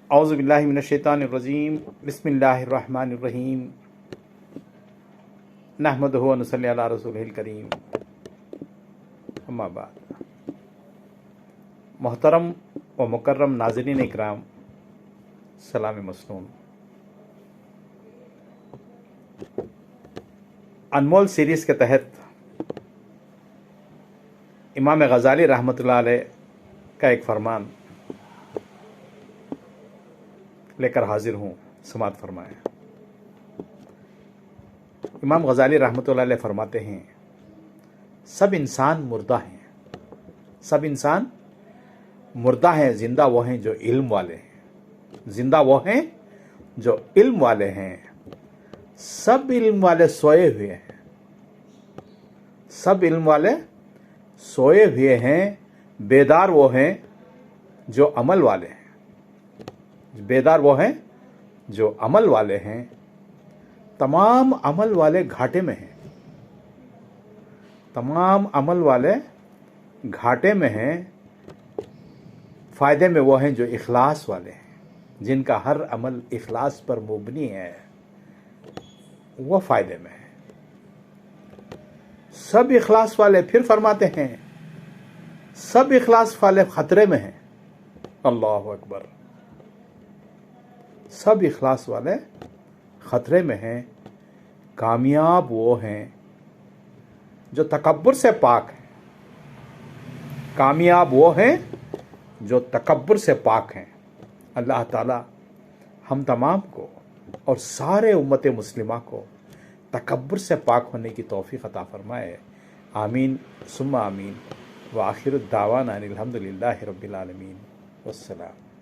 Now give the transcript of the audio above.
اعوذ باللہ من الشیطان الرجیم بسم اللہ الرحمن الرحیم نحمدہ و نصلی علی رسولہ الکریم اما بعد۔ محترم و مکرم ناظرین اکرام، سلام مسنون۔ انمول سیریز کے تحت امام غزالی رحمۃ اللہ علیہ کا ایک فرمان لے کر حاضر ہوں، سماعت فرمائیں۔ امام غزالی رحمۃ اللہ علیہ فرماتے ہیں، سب انسان مردہ ہیں، سب انسان مردہ ہیں، زندہ وہ ہیں جو علم والے ہیں، زندہ وہ ہیں جو علم والے ہیں۔ سب علم والے سوئے ہوئے ہیں، سب علم والے سوئے ہوئے ہیں، بیدار وہ ہیں جو عمل والے ہیں، بیدار وہ ہیں جو عمل والے ہیں۔ تمام عمل والے گھاٹے میں ہیں، تمام عمل والے گھاٹے میں ہیں، فائدے میں وہ ہیں جو اخلاص والے ہیں، جن کا ہر عمل اخلاص پر مبنی ہے، وہ فائدے میں ہیں۔ سب اخلاص والے، پھر فرماتے ہیں، سب اخلاص والے خطرے میں ہیں۔ اللہ اکبر۔ سب اخلاص والے خطرے میں ہیں۔ کامیاب وہ ہیں جو تکبر سے پاک ہیں، کامیاب وہ ہیں جو تکبر سے پاک ہیں۔ اللہ تعالی ہم تمام کو اور سارے امت مسلمہ کو تکبر سے پاک ہونے کی توفیق عطا فرمائے۔ آمین ثم آمین۔ وآخر الدعوانا ان الحمد للہ رب العالمین۔ والسلام۔